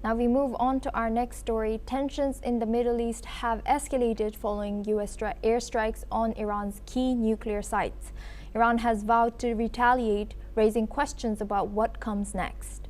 Now we move on to our next story. Tensions in the Middle East have escalated following U.S. airstrikes on Iran's key nuclear sites. Iran has vowed to retaliate, raising questions about what comes next.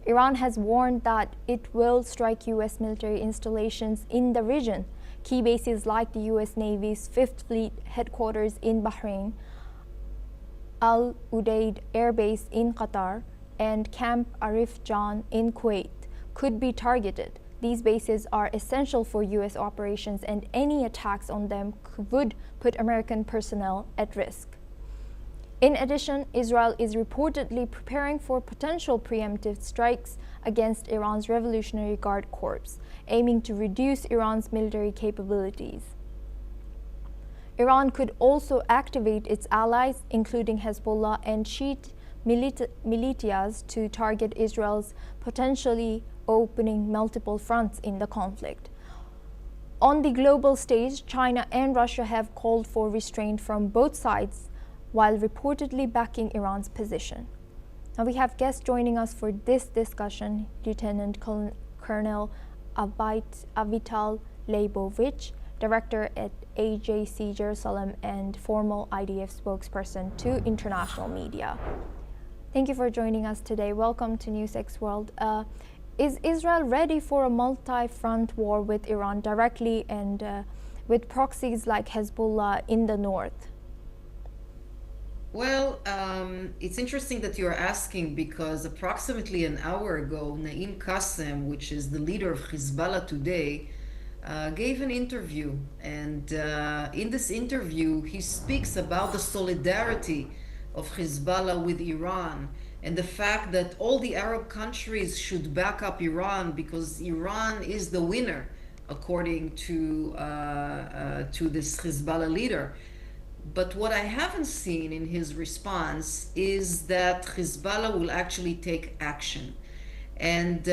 Iran has warned that it will strike U.S. military installations in the region. Key bases like the U.S. Navy's 5th Fleet headquarters in Bahrain, Al Udeid Air Base in Qatar, and Camp Arif Jan in Kuwait could be targeted. These bases are essential for U.S. operations, and any attacks on them would put American personnel at risk. In addition, Israel is reportedly preparing for potential preemptive strikes against Iran's Revolutionary Guard Corps, aiming to reduce Iran's military capabilities. Iran could also activate its allies, including Hezbollah and Shiite militias, to target Israel's potentially opening multiple fronts in the conflict. On the global stage, China and Russia have called for restraint from both sides, while reportedly backing Iran's position. Now we have guests joining us for this discussion: Lieutenant Colonel Avital Leibovich, Director at AJC Jerusalem and former IDF spokesperson to international media. Thank you for joining us today. Welcome to NewsX World. Is Israel ready for a multi-front war with Iran directly and with proxies like Hezbollah in the north? Well, it's interesting that you're asking, because approximately an hour ago, Naim Qassem, which is the leader of Hezbollah today, gave an interview. And in this interview, he speaks about the solidarity of Hezbollah with Iran and the fact that all the Arab countries should back up Iran because Iran is the winner, according to this Hezbollah leader. But what I haven't seen in his response is that Hezbollah will actually take action. And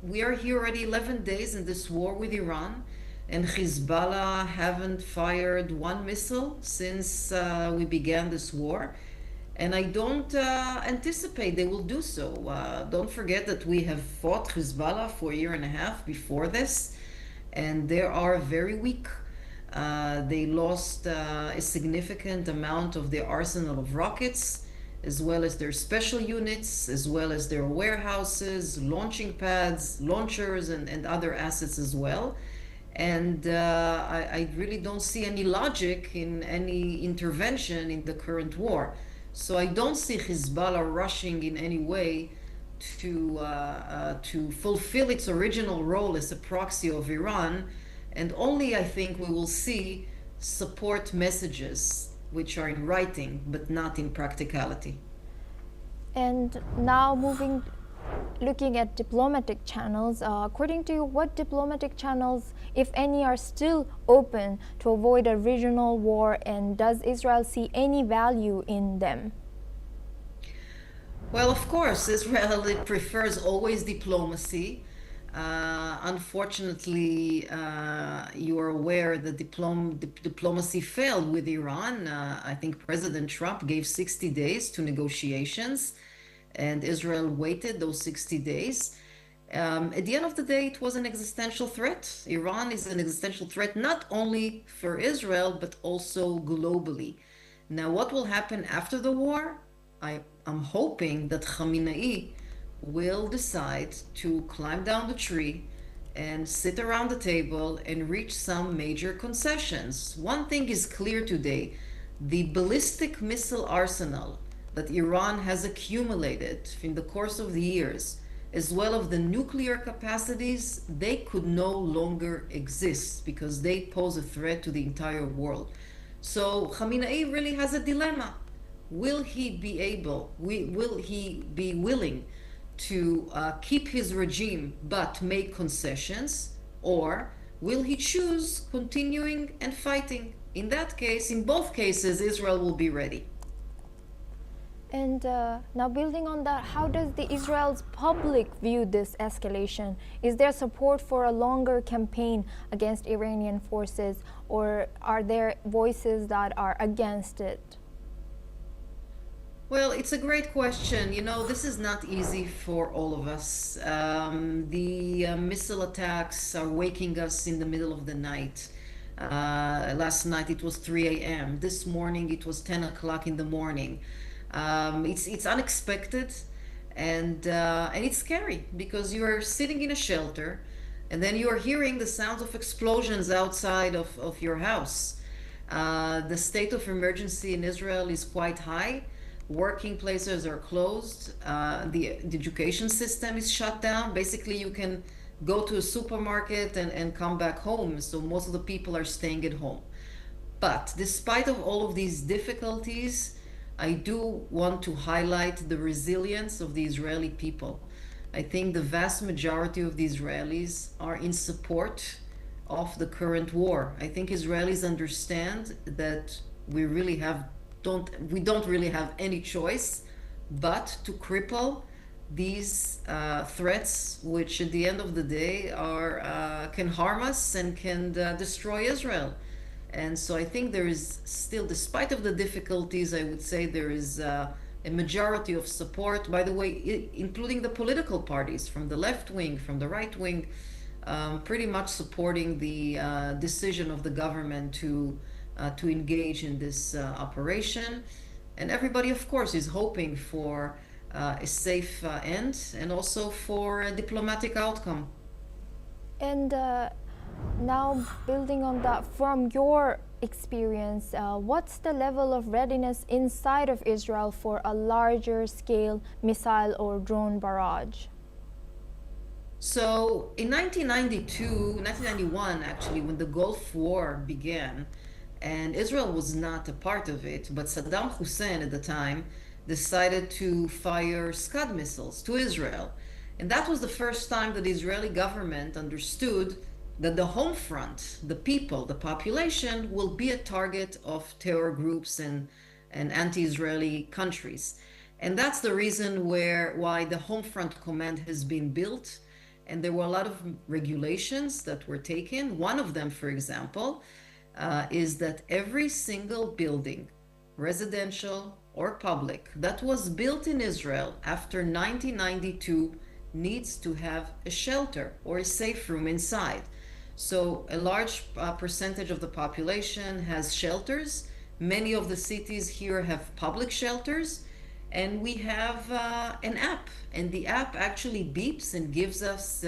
we are here already 11 days in this war with Iran, and Hezbollah haven't fired one missile since we began this war. And I don't anticipate they will do so. Don't forget that we have fought Hezbollah for a year and a half before this, and they are very weak. They lost a significant amount of their arsenal of rockets, as well as their special units, as well as their warehouses, launching pads, launchers, and other assets as well. And I really don't see any logic in any intervention in the current war. So I don't see Hezbollah rushing in any way to fulfill its original role as a proxy of Iran. And only, I think, we will see support messages which are in writing but not in practicality. And now looking at diplomatic channels, according to you, what diplomatic channels, if any, are still open to avoid a regional war, and does Israel see any value in them? Well, of course, Israel, it prefers always diplomacy. Unfortunately, you are aware that diplomacy failed with Iran. I think President Trump gave 60 days to negotiations, and Israel waited those 60 days. At the end of the day, it was an existential threat. Iran is an existential threat not only for Israel, but also globally. Now, what will happen after the war? I'm hoping that Khamenei will decide to climb down the tree and sit around the table and reach some major concessions. One thing is clear today: the ballistic missile arsenal that Iran has accumulated in the course of the years, as well as the nuclear capacities, they could no longer exist because they pose a threat to the entire world. So Khamenei really has a dilemma. Will he be willing to keep his regime but make concessions, or will he choose continuing and fighting? In that case, in both cases, Israel will be ready. And now, building on that, how does the Israel's public view this escalation? Is there support for a longer campaign against Iranian forces, or are there voices that are against it? Well, it's a great question. You know, this is not easy for all of us. The missile attacks are waking us in the middle of the night. Last night it was 3 a.m. This morning it was 10 o'clock in the morning. It's unexpected, and it's scary because you are sitting in a shelter, and then you are hearing the sounds of explosions outside of your house. The state of emergency in Israel is quite high. Working places are closed. The education system is shut down. Basically, you can go to a supermarket and come back home. So most of the people are staying at home. But despite of all of these difficulties, I do want to highlight the resilience of the Israeli people. I think the vast majority of the Israelis are in support of the current war. I think Israelis understand that we don't really have any choice but to cripple these threats, which at the end of the day are can harm us and can destroy Israel. And so I think there is still, despite of the difficulties, I would say there is a majority of support, by the way, including the political parties from the left wing, from the right wing, pretty much supporting the decision of the government to engage in this operation. And everybody, of course, is hoping for a safe end and also for a diplomatic outcome. And now, building on that, from your experience, what's the level of readiness inside of Israel for a larger scale missile or drone barrage? So in 1991, actually, when the Gulf War began, and Israel was not a part of it, but Saddam Hussein at the time decided to fire Scud missiles to Israel. And that was the first time that the Israeli government understood that the home front, the people, the population, will be a target of terror groups and anti-Israeli countries. And that's the reason why the home front command has been built. And there were a lot of regulations that were taken. One of them, for example, is that every single building, residential or public, that was built in Israel after 1992 needs to have a shelter or a safe room inside. So a large percentage of the population has shelters. Many of the cities here have public shelters. And we have an app, and the app actually beeps and gives us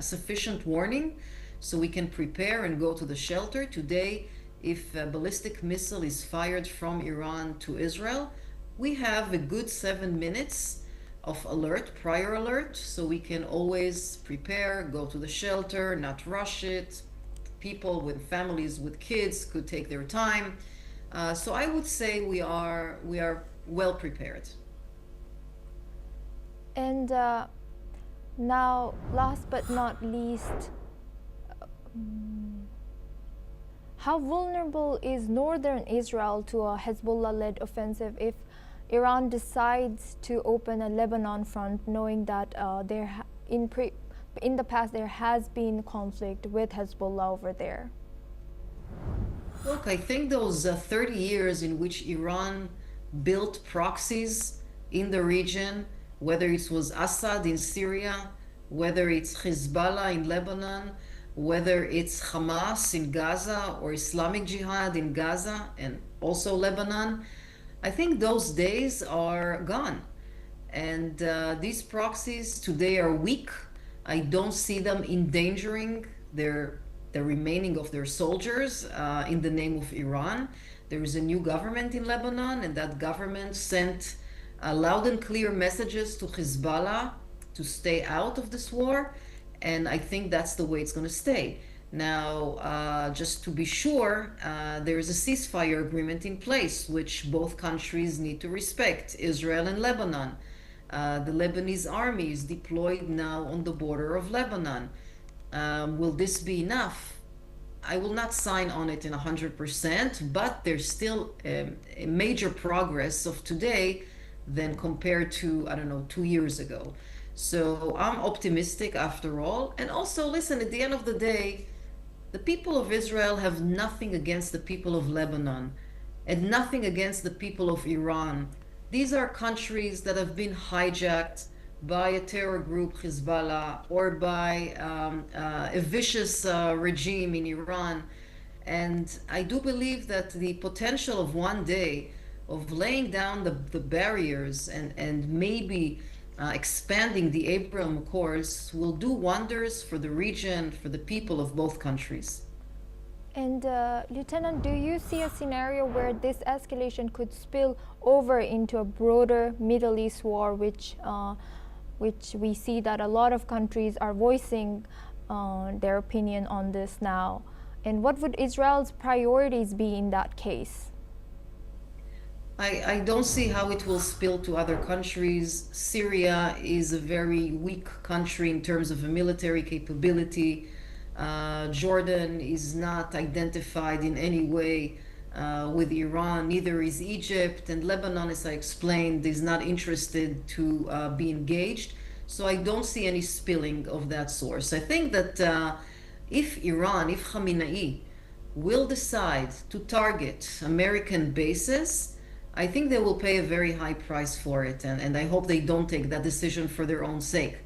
sufficient warning so we can prepare and go to the shelter. Today, if a ballistic missile is fired from Iran to Israel, we have a good 7 minutes of alert, prior alert, so we can always prepare, go to the shelter, not rush it. People with families with kids could take their time. So I would say we are well prepared. And now, last but not least, how vulnerable is northern Israel to a Hezbollah-led offensive if Iran decides to open a Lebanon front, knowing that in the past there has been conflict with Hezbollah over there? Look, I think those 30 years in which Iran built proxies in the region, whether it was Assad in Syria, whether it's Hezbollah in Lebanon, whether it's Hamas in Gaza or Islamic Jihad in Gaza and also Lebanon, I think those days are gone. And these proxies today are weak. I don't see them endangering the remaining of their soldiers in the name of Iran. There is a new government in Lebanon, and that government sent loud and clear messages to Hezbollah to stay out of this war, and I think that's the way it's going to stay. Now, just to be sure, there is a ceasefire agreement in place, which both countries need to respect, Israel and Lebanon. The Lebanese army is deployed now on the border of Lebanon. Will this be enough? I will not sign on it in 100%, but there's still a major progress of today than compared to, I don't know, 2 years ago. So I'm optimistic after all. And also, listen, at the end of the day, the people of Israel have nothing against the people of Lebanon and nothing against the people of Iran. these are countries that have been hijacked by a terror group, Hezbollah, or by a vicious regime in Iran. And I do believe that the potential of one day of laying down the barriers and maybe expanding the Abraham Accords will do wonders for the region, for the people of both countries. And Lieutenant, do you see a scenario where this escalation could spill over into a broader Middle East war, which we see that a lot of countries are voicing their opinion on this now? And what would Israel's priorities be in that case? I don't see how it will spill to other countries. Syria is a very weak country in terms of a military capability. Jordan is not identified in any way with Iran, neither is Egypt, and Lebanon, as I explained, is not interested to be engaged. So I don't see any spilling of that source. I think that if Khamenei will decide to target American bases, I think they will pay a very high price for it, and I hope they don't take that decision for their own sake.